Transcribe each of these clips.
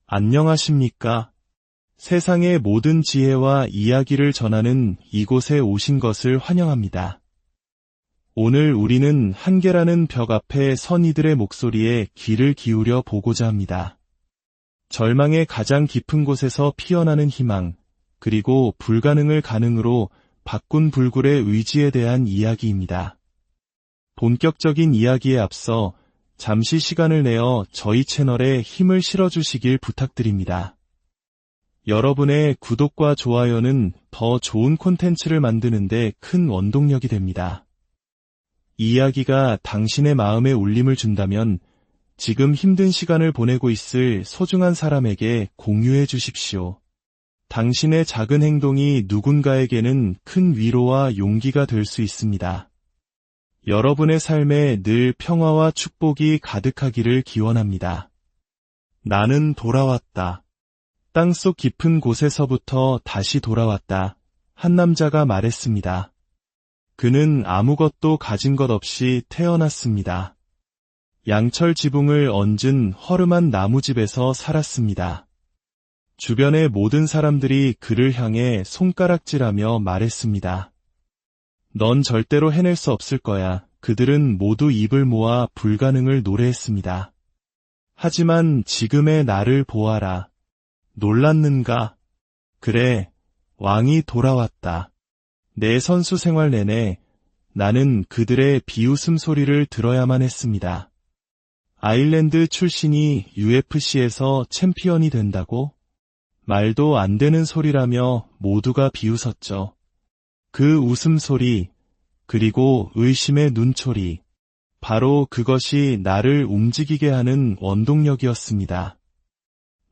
안녕하십니까? 세상의 모든 지혜와 이야기를 전하는 이곳에 오신 것을 환영합니다. 오늘 우리는 한계라는 벽 앞에 선 이들의 목소리에 귀를 기울여 보고자 합니다. 절망의 가장 깊은 곳에서 피어나는 희망, 그리고 불가능을 가능으로 바꾼 불굴의 의지에 대한 이야기입니다. 본격적인 이야기에 앞서 잠시 시간을 내어 저희 채널에 힘을 실어주시길 부탁드립니다. 여러분의 구독과 좋아요는 더 좋은 콘텐츠를 만드는데 큰 원동력이 됩니다. 이야기가 당신의 마음에 울림을 준다면 지금 힘든 시간을 보내고 있을 소중한 사람에게 공유해 주십시오. 당신의 작은 행동이 누군가에게는 큰 위로와 용기가 될 수 있습니다. 여러분의 삶에 늘 평화와 축복이 가득하기를 기원합니다. 나는 돌아왔다. 땅속 깊은 곳에서부터 다시 돌아왔다. 한 남자가 말했습니다. 그는 아무것도 가진 것 없이 태어났습니다. 양철 지붕을 얹은 허름한 나무집에서 살았습니다. 주변의 모든 사람들이 그를 향해 손가락질하며 말했습니다. 넌 절대로 해낼 수 없을 거야. 그들은 모두 입을 모아 불가능을 노래했습니다. 하지만 지금의 나를 보아라. 놀랐는가? 그래, 왕이 돌아왔다. 내 선수 생활 내내 나는 그들의 비웃음 소리를 들어야만 했습니다. 아일랜드 출신이 UFC에서 챔피언이 된다고? 말도 안 되는 소리라며 모두가 비웃었죠. 그 웃음소리, 그리고 의심의 눈초리, 바로 그것이 나를 움직이게 하는 원동력이었습니다.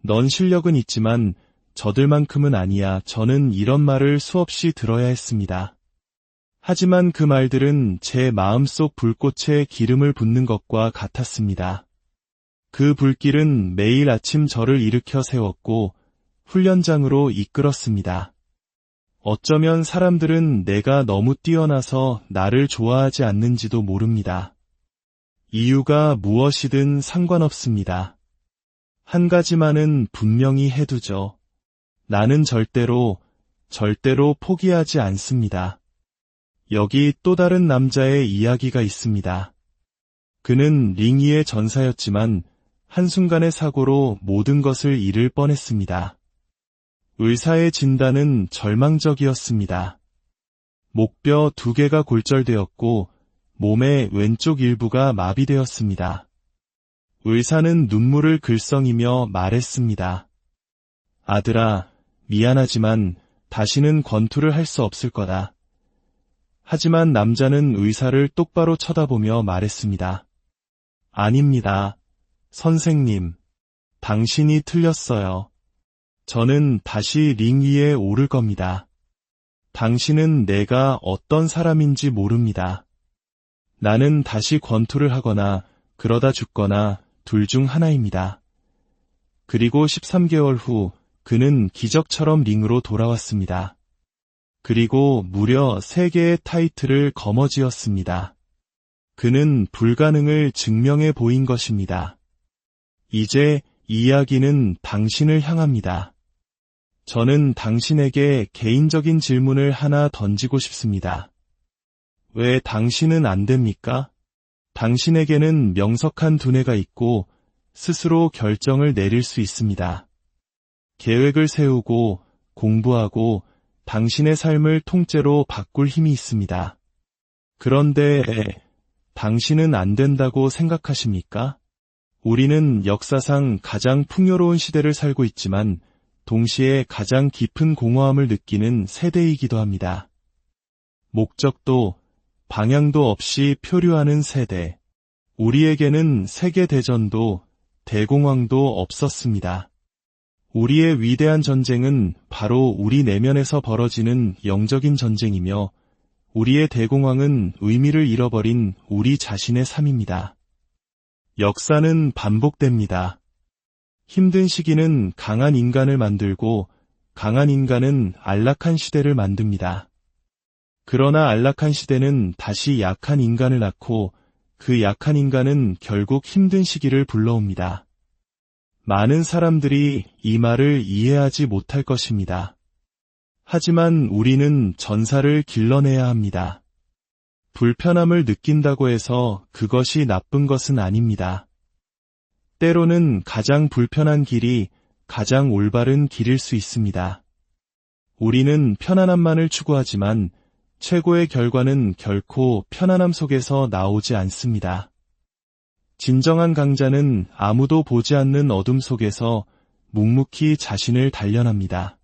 넌 실력은 있지만 저들만큼은 아니야. 저는 이런 말을 수없이 들어야 했습니다. 하지만 그 말들은 제 마음속 불꽃에 기름을 붓는 것과 같았습니다. 그 불길은 매일 아침 저를 일으켜 세웠고 훈련장으로 이끌었습니다. 어쩌면 사람들은 내가 너무 뛰어나서 나를 좋아하지 않는지도 모릅니다. 이유가 무엇이든 상관없습니다. 한 가지만은 분명히 해두죠. 나는 절대로 포기하지 않습니다. 여기 또 다른 남자의 이야기가 있습니다. 그는 링 위의 전사였지만 한순간의 사고로 모든 것을 잃을 뻔했습니다. 의사의 진단은 절망적이었습니다. 목뼈 2개가 골절되었고 몸의 왼쪽 일부가 마비되었습니다. 의사는 눈물을 글썽이며 말했습니다. 아들아, 미안하지만 다시는 권투를 할 수 없을 거다. 하지만 남자는 의사를 똑바로 쳐다보며 말했습니다. 아닙니다. 선생님, 당신이 틀렸어요. 저는 다시 링 위에 오를 겁니다. 당신은 내가 어떤 사람인지 모릅니다. 나는 다시 권투를 하거나 그러다 죽거나 둘 중 하나입니다. 그리고 13개월 후 그는 기적처럼 링으로 돌아왔습니다. 그리고 무려 3개의 타이틀을 거머쥐었습니다. 그는 불가능을 증명해 보인 것입니다. 이제 이야기는 당신을 향합니다. 저는 당신에게 개인적인 질문을 하나 던지고 싶습니다. 왜 당신은 안 됩니까? 당신에게는 명석한 두뇌가 있고 스스로 결정을 내릴 수 있습니다. 계획을 세우고 공부하고 당신의 삶을 통째로 바꿀 힘이 있습니다. 그런데 당신은 안 된다고 생각하십니까? 우리는 역사상 가장 풍요로운 시대를 살고 있지만 동시에 가장 깊은 공허함을 느끼는 세대이기도 합니다. 목적도 방향도 없이 표류하는 세대. 우리에게는 세계대전도 대공황도 없었습니다. 우리의 위대한 전쟁은 바로 우리 내면에서 벌어지는 영적인 전쟁이며 우리의 대공황은 의미를 잃어버린 우리 자신의 삶입니다. 역사는 반복됩니다. 힘든 시기는 강한 인간을 만들고 강한 인간은 안락한 시대를 만듭니다. 그러나 안락한 시대는 다시 약한 인간을 낳고 그 약한 인간은 결국 힘든 시기를 불러옵니다. 많은 사람들이 이 말을 이해하지 못할 것입니다. 하지만 우리는 전사를 길러내야 합니다. 불편함을 느낀다고 해서 그것이 나쁜 것은 아닙니다. 때로는 가장 불편한 길이 가장 올바른 길일 수 있습니다. 우리는 편안함만을 추구하지만 최고의 결과는 결코 편안함 속에서 나오지 않습니다. 진정한 강자는 아무도 보지 않는 어둠 속에서 묵묵히 자신을 단련합니다.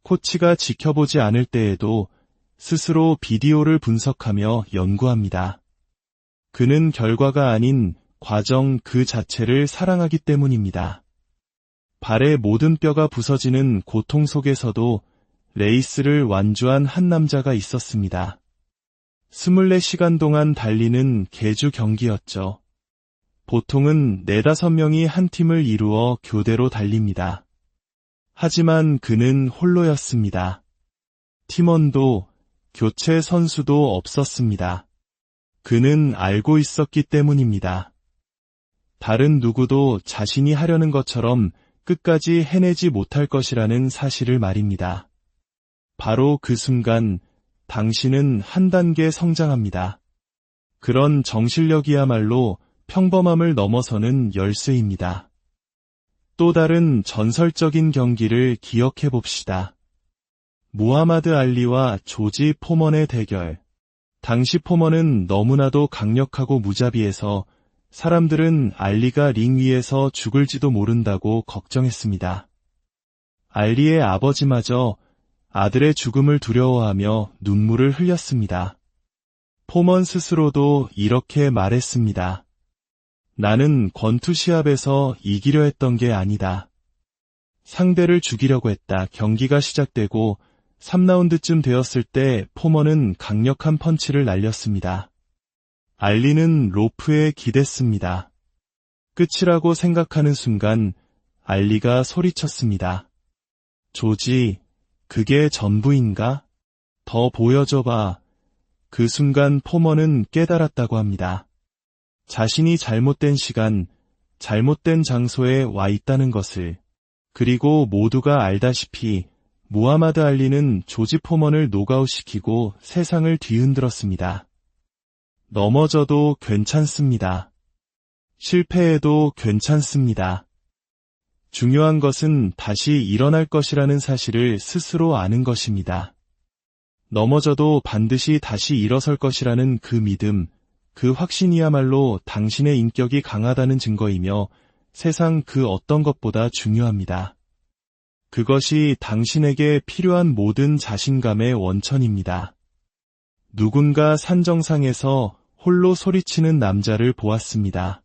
코치가 지켜보지 않을 때에도 스스로 비디오를 분석하며 연구합니다. 그는 결과가 아닌 과정 그 자체를 사랑하기 때문입니다. 발의 모든 뼈가 부서지는 고통 속에서도 레이스를 완주한 한 남자가 있었습니다. 24시간 동안 달리는 계주 경기였죠. 보통은 4-5명이 한 팀을 이루어 교대로 달립니다. 하지만 그는 홀로였습니다. 팀원도 교체 선수도 없었습니다. 그는 알고 있었기 때문입니다. 다른 누구도 자신이 하려는 것처럼 끝까지 해내지 못할 것이라는 사실을 말입니다. 바로 그 순간 당신은 한 단계 성장합니다. 그런 정신력이야말로 평범함을 넘어서는 열쇠입니다. 또 다른 전설적인 경기를 기억해 봅시다. 무하마드 알리와 조지 포먼의 대결. 당시 포먼은 너무나도 강력하고 무자비해서 사람들은 알리가 링 위에서 죽을지도 모른다고 걱정했습니다. 알리의 아버지마저 아들의 죽음을 두려워하며 눈물을 흘렸습니다. 포먼 스스로도 이렇게 말했습니다. 나는 권투 시합에서 이기려 했던 게 아니다. 상대를 죽이려고 했다. 경기가 시작되고 3라운드쯤 되었을 때 포먼은 강력한 펀치를 날렸습니다. 알리는 로프에 기댔습니다. 끝이라고 생각하는 순간 알리가 소리쳤습니다. 조지, 그게 전부인가? 더 보여줘봐. 그 순간 포먼은 깨달았다고 합니다. 자신이 잘못된 시간, 잘못된 장소에 와 있다는 것을. 그리고 모두가 알다시피 무하마드 알리는 조지 포먼을 노가웃시키고 세상을 뒤흔들었습니다. 넘어져도 괜찮습니다. 실패해도 괜찮습니다. 중요한 것은 다시 일어날 것이라는 사실을 스스로 아는 것입니다. 넘어져도 반드시 다시 일어설 것이라는 그 믿음, 그 확신이야말로 당신의 인격이 강하다는 증거이며 세상 그 어떤 것보다 중요합니다. 그것이 당신에게 필요한 모든 자신감의 원천입니다. 누군가 산정상에서 홀로 소리치는 남자를 보았습니다.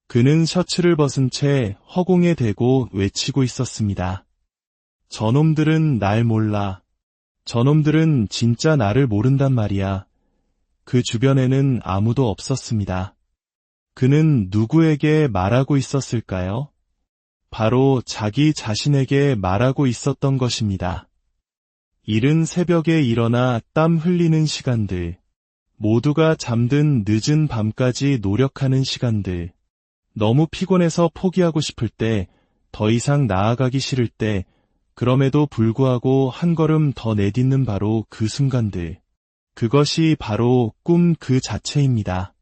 그는 셔츠를 벗은 채 허공에 대고 외치고 있었습니다. 저놈들은 날 몰라. 저놈들은 진짜 나를 모른단 말이야. 그 주변에는 아무도 없었습니다. 그는 누구에게 말하고 있었을까요? 바로 자기 자신에게 말하고 있었던 것입니다. 이른 새벽에 일어나 땀 흘리는 시간들, 모두가 잠든 늦은 밤까지 노력하는 시간들, 너무 피곤해서 포기하고 싶을 때, 더 이상 나아가기 싫을 때, 그럼에도 불구하고 한 걸음 더 내딛는 바로 그 순간들. 그것이 바로 꿈 그 자체입니다.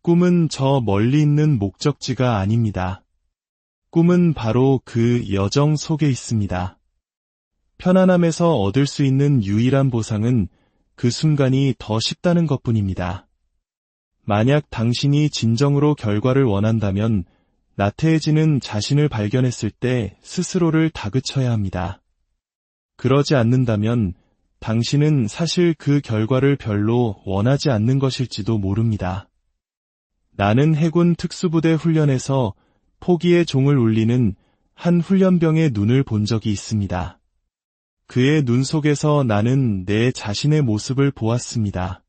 꿈은 저 멀리 있는 목적지가 아닙니다. 꿈은 바로 그 여정 속에 있습니다. 편안함에서 얻을 수 있는 유일한 보상은 그 순간이 더 쉽다는 것뿐입니다. 만약 당신이 진정으로 결과를 원한다면 나태해지는 자신을 발견했을 때 스스로를 다그쳐야 합니다. 그러지 않는다면 당신은 사실 그 결과를 별로 원하지 않는 것일지도 모릅니다. 나는 해군 특수부대 훈련에서 포기의 종을 울리는 한 훈련병의 눈을 본 적이 있습니다. 그의 눈 속에서 나는 내 자신의 모습을 보았습니다.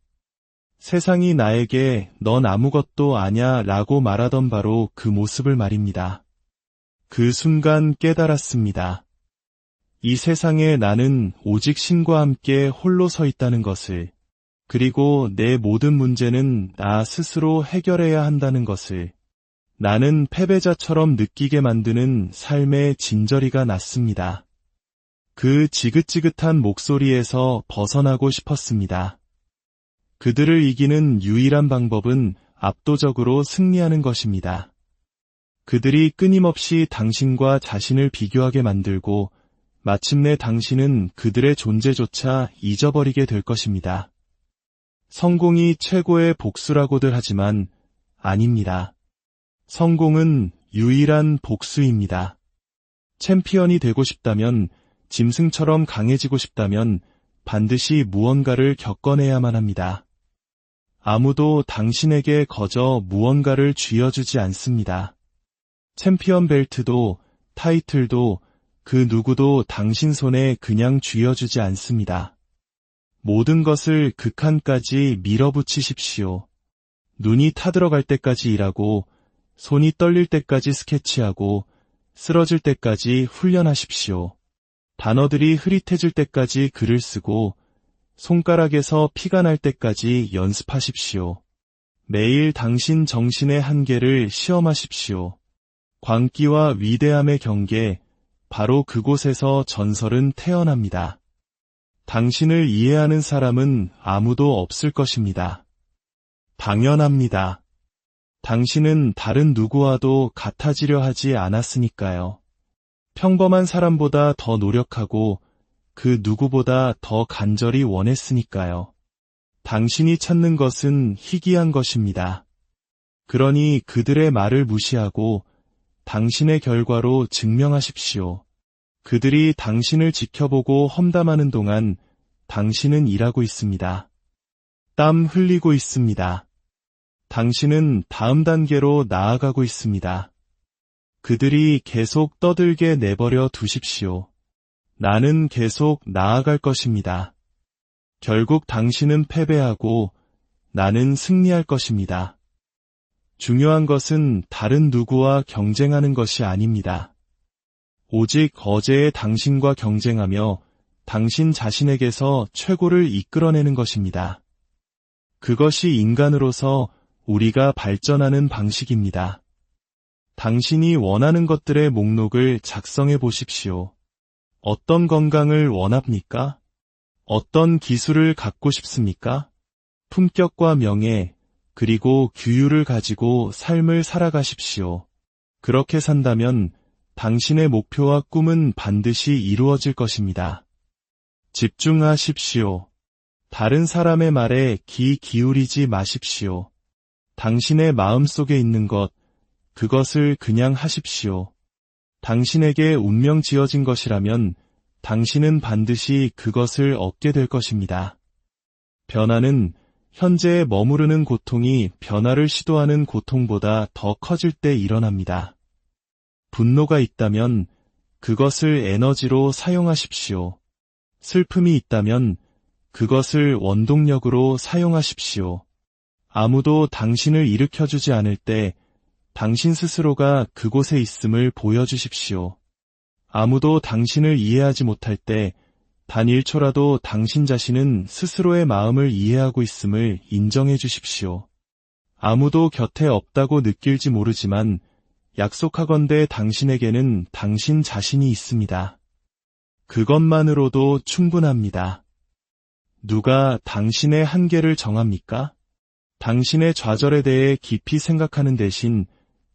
세상이 나에게 넌 아무것도 아냐 라고 말하던 바로 그 모습을 말입니다. 그 순간 깨달았습니다. 이 세상에 나는 오직 신과 함께 홀로 서 있다는 것을, 그리고 내 모든 문제는 나 스스로 해결해야 한다는 것을. 나는 패배자처럼 느끼게 만드는 삶의 진저리가 났습니다. 그 지긋지긋한 목소리에서 벗어나고 싶었습니다. 그들을 이기는 유일한 방법은 압도적으로 승리하는 것입니다. 그들이 끊임없이 당신과 자신을 비교하게 만들고 마침내 당신은 그들의 존재조차 잊어버리게 될 것입니다. 성공이 최고의 복수라고들 하지만 아닙니다. 성공은 유일한 복수입니다. 챔피언이 되고 싶다면, 짐승처럼 강해지고 싶다면 반드시 무언가를 겪어내야만 합니다. 아무도 당신에게 거저 무언가를 쥐어주지 않습니다. 챔피언 벨트도 타이틀도 그 누구도 당신 손에 그냥 쥐어주지 않습니다. 모든 것을 극한까지 밀어붙이십시오. 눈이 타들어갈 때까지 일하고 손이 떨릴 때까지 스케치하고 쓰러질 때까지 훈련하십시오. 단어들이 흐릿해질 때까지 글을 쓰고 손가락에서 피가 날 때까지 연습하십시오. 매일 당신 정신의 한계를 시험하십시오. 광기와 위대함의 경계, 바로 그곳에서 전설은 태어납니다. 당신을 이해하는 사람은 아무도 없을 것입니다. 당연합니다. 당신은 다른 누구와도 같아지려 하지 않았으니까요. 평범한 사람보다 더 노력하고 그 누구보다 더 간절히 원했으니까요. 당신이 찾는 것은 희귀한 것입니다. 그러니 그들의 말을 무시하고 당신의 결과로 증명하십시오. 그들이 당신을 지켜보고 험담하는 동안 당신은 일하고 있습니다. 땀 흘리고 있습니다. 당신은 다음 단계로 나아가고 있습니다. 그들이 계속 떠들게 내버려 두십시오. 나는 계속 나아갈 것입니다. 결국 당신은 패배하고 나는 승리할 것입니다. 중요한 것은 다른 누구와 경쟁하는 것이 아닙니다. 오직 어제의 당신과 경쟁하며 당신 자신에게서 최고를 이끌어내는 것입니다. 그것이 인간으로서 우리가 발전하는 방식입니다. 당신이 원하는 것들의 목록을 작성해 보십시오. 어떤 건강을 원합니까? 어떤 기술을 갖고 싶습니까? 품격과 명예, 그리고 규율을 가지고 삶을 살아가십시오. 그렇게 산다면 당신의 목표와 꿈은 반드시 이루어질 것입니다. 집중하십시오. 다른 사람의 말에 귀 기울이지 마십시오. 당신의 마음속에 있는 것, 그것을 그냥 하십시오. 당신에게 운명 지어진 것이라면 당신은 반드시 그것을 얻게 될 것입니다. 변화는 현재에 머무르는 고통이 변화를 시도하는 고통보다 더 커질 때 일어납니다. 분노가 있다면 그것을 에너지로 사용하십시오. 슬픔이 있다면 그것을 원동력으로 사용하십시오. 아무도 당신을 일으켜주지 않을 때 당신 스스로가 그곳에 있음을 보여주십시오. 아무도 당신을 이해하지 못할 때 단 1초라도 당신 자신은 스스로의 마음을 이해하고 있음을 인정해 주십시오. 아무도 곁에 없다고 느낄지 모르지만 약속하건대 당신에게는 당신 자신이 있습니다. 그것만으로도 충분합니다. 누가 당신의 한계를 정합니까? 당신의 좌절에 대해 깊이 생각하는 대신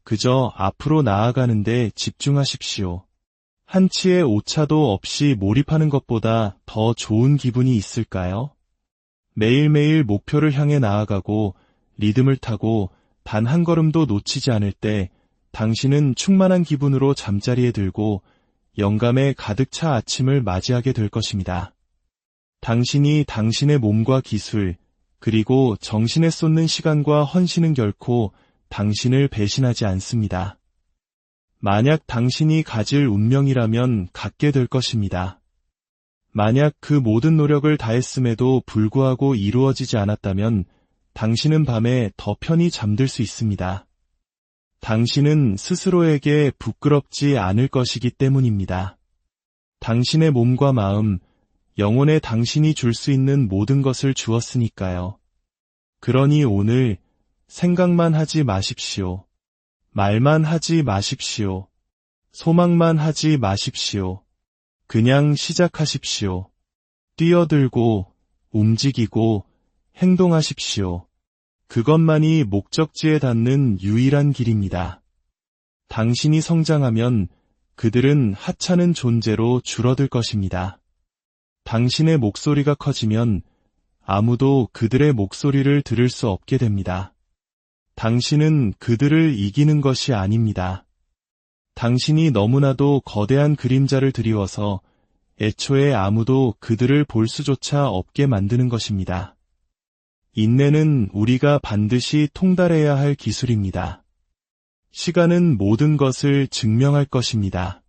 그저 앞으로 나아가는 데 집중하십시오. 한치의 오차도 없이 몰입하는 것보다 더 좋은 기분이 있을까요? 매일매일 목표를 향해 나아가고 리듬을 타고 단 한 걸음도 놓치지 않을 때 당신은 충만한 기분으로 잠자리에 들고 영감에 가득 차 아침을 맞이하게 될 것입니다. 당신이 당신의 몸과 기술, 그리고 정신에 쏟는 시간과 헌신은 결코 당신을 배신하지 않습니다. 만약 당신이 가질 운명이라면 갖게 될 것입니다. 만약 그 모든 노력을 다했음에도 불구하고 이루어지지 않았다면 당신은 밤에 더 편히 잠들 수 있습니다. 당신은 스스로에게 부끄럽지 않을 것이기 때문입니다. 당신의 몸과 마음, 영혼에 당신이 줄 수 있는 모든 것을 주었으니까요. 그러니 오늘 생각만 하지 마십시오. 말만 하지 마십시오. 소망만 하지 마십시오. 그냥 시작하십시오. 뛰어들고, 움직이고, 행동하십시오. 그것만이 목적지에 닿는 유일한 길입니다. 당신이 성장하면 그들은 하찮은 존재로 줄어들 것입니다. 당신의 목소리가 커지면 아무도 그들의 목소리를 들을 수 없게 됩니다. 당신은 그들을 이기는 것이 아닙니다. 당신이 너무나도 거대한 그림자를 드리워서 애초에 아무도 그들을 볼 수조차 없게 만드는 것입니다. 인내는 우리가 반드시 통달해야 할 기술입니다. 시간은 모든 것을 증명할 것입니다.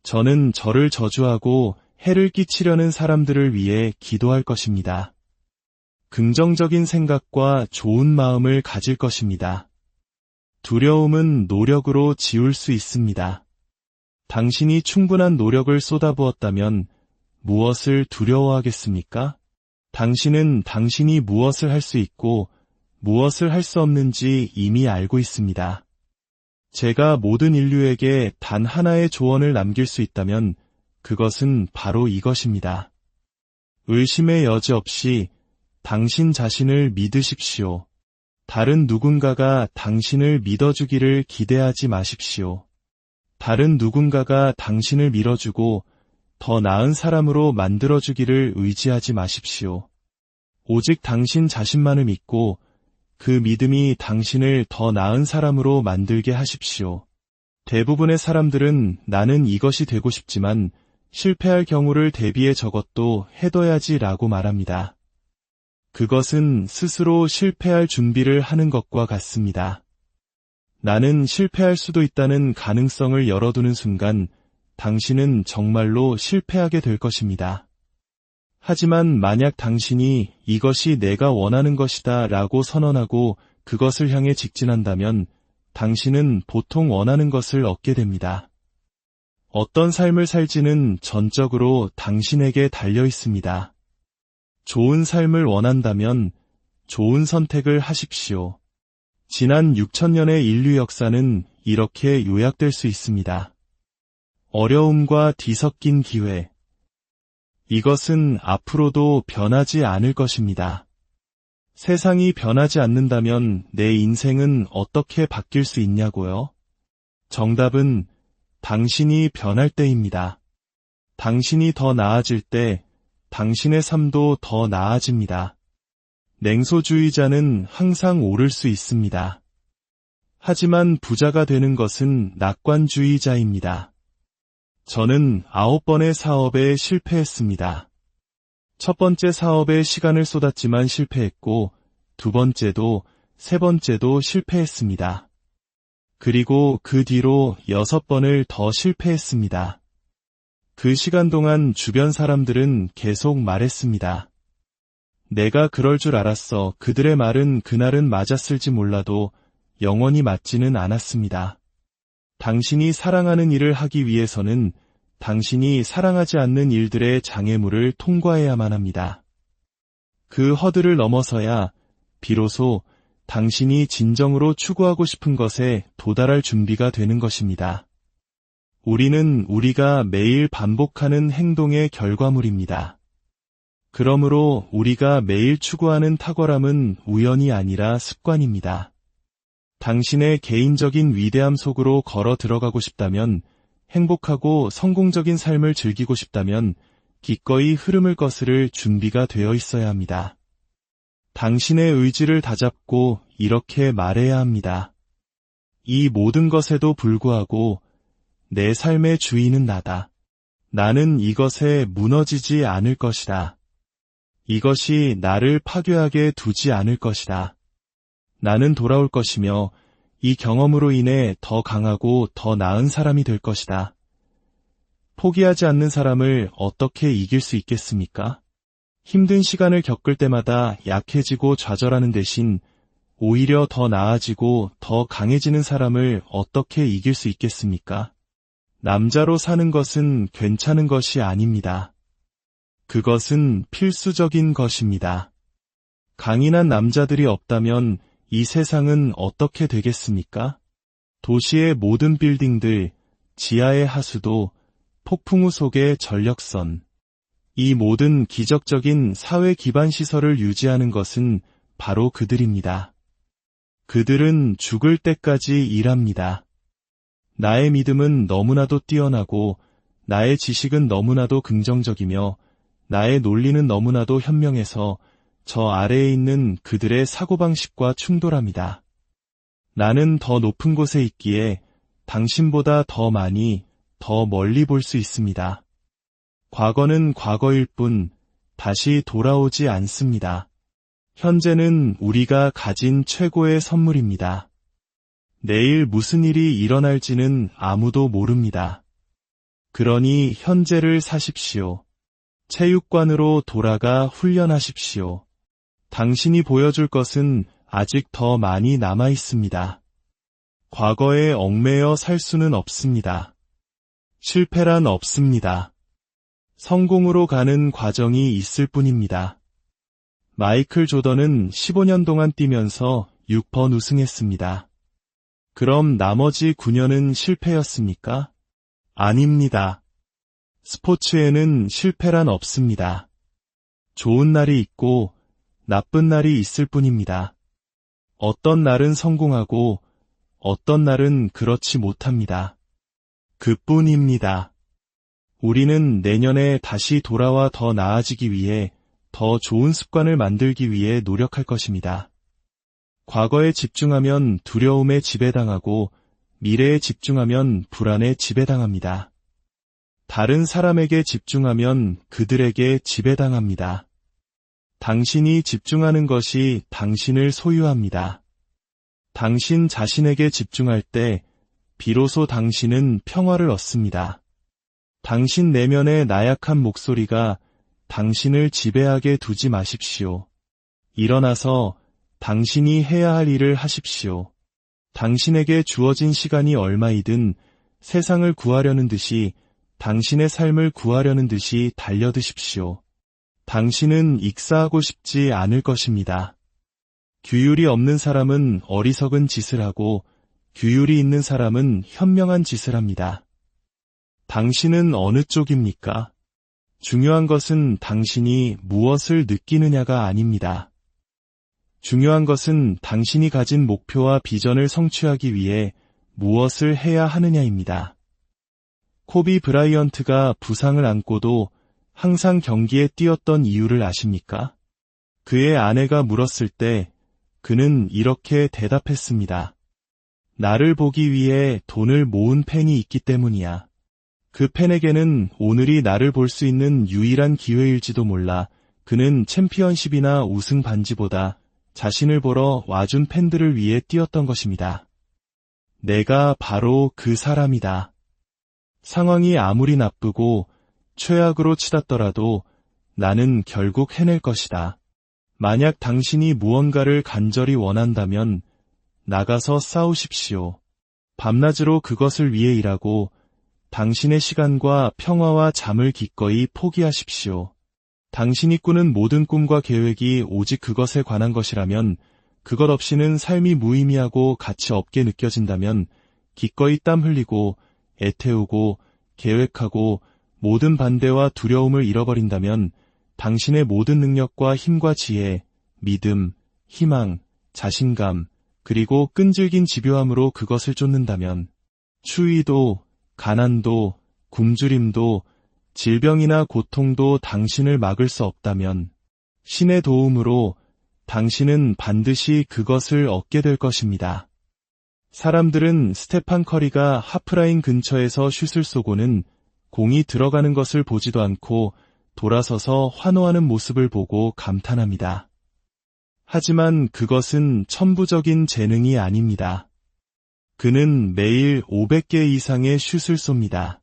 저는 저를 저주하고 해를 끼치려는 사람들을 위해 기도할 것입니다. 긍정적인 생각과 좋은 마음을 가질 것입니다. 두려움은 노력으로 지울 수 있습니다. 당신이 충분한 노력을 쏟아부었다면 무엇을 두려워하겠습니까? 당신은 당신이 무엇을 할 수 있고 무엇을 할 수 없는지 이미 알고 있습니다. 제가 모든 인류에게 단 하나의 조언을 남길 수 있다면 그것은 바로 이것입니다. 의심의 여지 없이 당신 자신을 믿으십시오. 다른 누군가가 당신을 믿어주기를 기대하지 마십시오. 다른 누군가가 당신을 밀어주고 더 나은 사람으로 만들어주기를 의지하지 마십시오. 오직 당신 자신만을 믿고 그 믿음이 당신을 더 나은 사람으로 만들게 하십시오. 대부분의 사람들은 나는 이것이 되고 싶지만 실패할 경우를 대비해 저것도 해둬야지라고 말합니다. 그것은 스스로 실패할 준비를 하는 것과 같습니다. 나는 실패할 수도 있다는 가능성을 열어두는 순간 당신은 정말로 실패하게 될 것입니다. 하지만 만약 당신이 이것이 내가 원하는 것이다 라고 선언하고 그것을 향해 직진한다면 당신은 보통 원하는 것을 얻게 됩니다. 어떤 삶을 살지는 전적으로 당신에게 달려 있습니다. 좋은 삶을 원한다면 좋은 선택을 하십시오. 지난 6,000년의 인류 역사는 이렇게 요약될 수 있습니다. 어려움과 뒤섞인 기회. 이것은 앞으로도 변하지 않을 것입니다. 세상이 변하지 않는다면 내 인생은 어떻게 바뀔 수 있냐고요? 정답은 당신이 변할 때입니다. 당신이 더 나아질 때 당신의 삶도 더 나아집니다. 냉소주의자는 항상 오를 수 있습니다. 하지만 부자가 되는 것은 낙관주의자입니다. 저는 9번의 사업에 실패했습니다. 첫 번째 사업에 시간을 쏟았지만 실패했고, 두 번째도, 세 번째도 실패했습니다. 그리고 그 뒤로 6번을 더 실패했습니다. 그 시간 동안 주변 사람들은 계속 말했습니다. 내가 그럴 줄 알았어. 그들의 말은 그날은 맞았을지 몰라도 영원히 맞지는 않았습니다. 당신이 사랑하는 일을 하기 위해서는 당신이 사랑하지 않는 일들의 장애물을 통과해야만 합니다. 그 허들을 넘어서야 비로소 당신이 진정으로 추구하고 싶은 것에 도달할 준비가 되는 것입니다. 우리는 우리가 매일 반복하는 행동의 결과물입니다. 그러므로 우리가 매일 추구하는 탁월함은 우연이 아니라 습관입니다. 당신의 개인적인 위대함 속으로 걸어 들어가고 싶다면, 행복하고 성공적인 삶을 즐기고 싶다면 기꺼이 흐름을 거스를 준비가 되어 있어야 합니다. 당신의 의지를 다잡고 이렇게 말해야 합니다. 이 모든 것에도 불구하고 내 삶의 주인은 나다. 나는 이것에 무너지지 않을 것이다. 이것이 나를 파괴하게 두지 않을 것이다. 나는 돌아올 것이며 이 경험으로 인해 더 강하고 더 나은 사람이 될 것이다. 포기하지 않는 사람을 어떻게 이길 수 있겠습니까? 힘든 시간을 겪을 때마다 약해지고 좌절하는 대신 오히려 더 나아지고 더 강해지는 사람을 어떻게 이길 수 있겠습니까? 남자로 사는 것은 괜찮은 것이 아닙니다. 그것은 필수적인 것입니다. 강인한 남자들이 없다면 이 세상은 어떻게 되겠습니까? 도시의 모든 빌딩들, 지하의 하수도, 폭풍우 속의 전력선. 이 모든 기적적인 사회 기반 시설을 유지하는 것은 바로 그들입니다. 그들은 죽을 때까지 일합니다. 나의 믿음은 너무나도 뛰어나고 나의 지식은 너무나도 긍정적이며 나의 논리는 너무나도 현명해서 저 아래에 있는 그들의 사고방식과 충돌합니다. 나는 더 높은 곳에 있기에 당신보다 더 많이, 더 멀리 볼 수 있습니다. 과거는 과거일 뿐 다시 돌아오지 않습니다. 현재는 우리가 가진 최고의 선물입니다. 내일 무슨 일이 일어날지는 아무도 모릅니다. 그러니 현재를 사십시오. 체육관으로 돌아가 훈련하십시오. 당신이 보여줄 것은 아직 더 많이 남아 있습니다. 과거에 얽매여 살 수는 없습니다. 실패란 없습니다. 성공으로 가는 과정이 있을 뿐입니다. 마이클 조던은 15년 동안 뛰면서 6번 우승했습니다. 그럼 나머지 9년은 실패였습니까? 아닙니다. 스포츠에는 실패란 없습니다. 좋은 날이 있고 나쁜 날이 있을 뿐입니다. 어떤 날은 성공하고 어떤 날은 그렇지 못합니다. 그뿐입니다. 우리는 내년에 다시 돌아와 더 나아지기 위해 더 좋은 습관을 만들기 위해 노력할 것입니다. 과거에 집중하면 두려움에 지배당하고 미래에 집중하면 불안에 지배당합니다. 다른 사람에게 집중하면 그들에게 지배당합니다. 당신이 집중하는 것이 당신을 소유합니다. 당신 자신에게 집중할 때 비로소 당신은 평화를 얻습니다. 당신 내면의 나약한 목소리가 당신을 지배하게 두지 마십시오. 일어나서 당신이 해야 할 일을 하십시오. 당신에게 주어진 시간이 얼마이든 세상을 구하려는 듯이 당신의 삶을 구하려는 듯이 달려드십시오. 당신은 익사하고 싶지 않을 것입니다. 규율이 없는 사람은 어리석은 짓을 하고 규율이 있는 사람은 현명한 짓을 합니다. 당신은 어느 쪽입니까? 중요한 것은 당신이 무엇을 느끼느냐가 아닙니다. 중요한 것은 당신이 가진 목표와 비전을 성취하기 위해 무엇을 해야 하느냐입니다. 코비 브라이언트가 부상을 안고도 항상 경기에 뛰었던 이유를 아십니까? 그의 아내가 물었을 때 그는 이렇게 대답했습니다. 나를 보기 위해 돈을 모은 팬이 있기 때문이야. 그 팬에게는 오늘이 나를 볼 수 있는 유일한 기회일지도 몰라. 그는 챔피언십이나 우승 반지보다 자신을 보러 와준 팬들을 위해 뛰었던 것입니다. 내가 바로 그 사람이다. 상황이 아무리 나쁘고 최악으로 치닫더라도 나는 결국 해낼 것이다. 만약 당신이 무언가를 간절히 원한다면 나가서 싸우십시오. 밤낮으로 그것을 위해 일하고 당신의 시간과 평화와 잠을 기꺼이 포기하십시오. 당신이 꾸는 모든 꿈과 계획이 오직 그것에 관한 것이라면 그것 없이는 삶이 무의미하고 가치 없게 느껴진다면 기꺼이 땀 흘리고 애태우고 계획하고 모든 반대와 두려움을 잃어버린다면 당신의 모든 능력과 힘과 지혜, 믿음, 희망, 자신감, 그리고 끈질긴 집요함으로 그것을 쫓는다면 추위도, 가난도, 굶주림도, 질병이나 고통도 당신을 막을 수 없다면 신의 도움으로 당신은 반드시 그것을 얻게 될 것입니다. 사람들은 스테판 커리가 하프라인 근처에서 슛을 쏘고는 공이 들어가는 것을 보지도 않고 돌아서서 환호하는 모습을 보고 감탄합니다. 하지만 그것은 천부적인 재능이 아닙니다. 그는 매일 500개 이상의 슛을 쏩니다.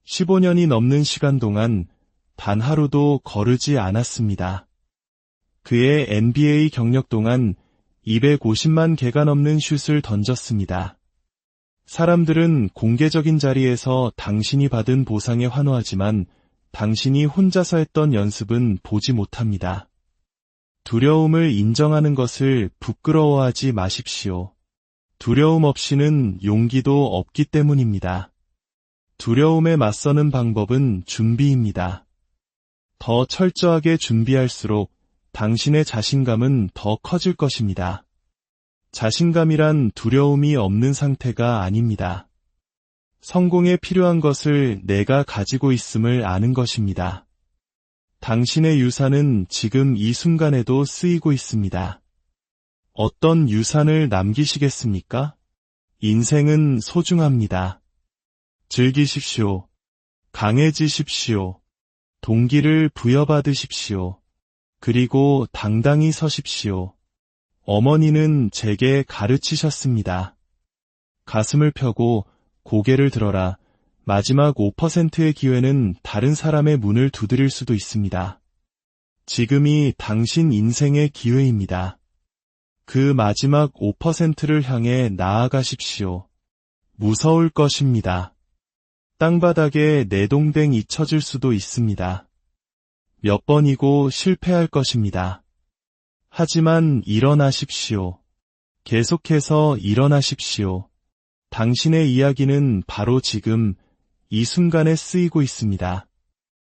15년이 넘는 시간 동안 단 하루도 거르지 않았습니다. 그의 NBA 경력 동안 250만 개가 넘는 슛을 던졌습니다. 사람들은 공개적인 자리에서 당신이 받은 보상에 환호하지만 당신이 혼자서 했던 연습은 보지 못합니다. 두려움을 인정하는 것을 부끄러워하지 마십시오. 두려움 없이는 용기도 없기 때문입니다. 두려움에 맞서는 방법은 준비입니다. 더 철저하게 준비할수록 당신의 자신감은 더 커질 것입니다. 자신감이란 두려움이 없는 상태가 아닙니다. 성공에 필요한 것을 내가 가지고 있음을 아는 것입니다. 당신의 유산은 지금 이 순간에도 쓰이고 있습니다. 어떤 유산을 남기시겠습니까? 인생은 소중합니다. 즐기십시오. 강해지십시오. 동기를 부여받으십시오. 그리고 당당히 서십시오. 어머니는 제게 가르치셨습니다. 가슴을 펴고 고개를 들어라. 마지막 5%의 기회는 다른 사람의 문을 두드릴 수도 있습니다. 지금이 당신 인생의 기회입니다. 그 마지막 5%를 향해 나아가십시오. 무서울 것입니다. 땅바닥에 내동댕이 쳐질 수도 있습니다. 몇 번이고 실패할 것입니다. 하지만 일어나십시오. 계속해서 일어나십시오. 당신의 이야기는 바로 지금 이 순간에 쓰이고 있습니다.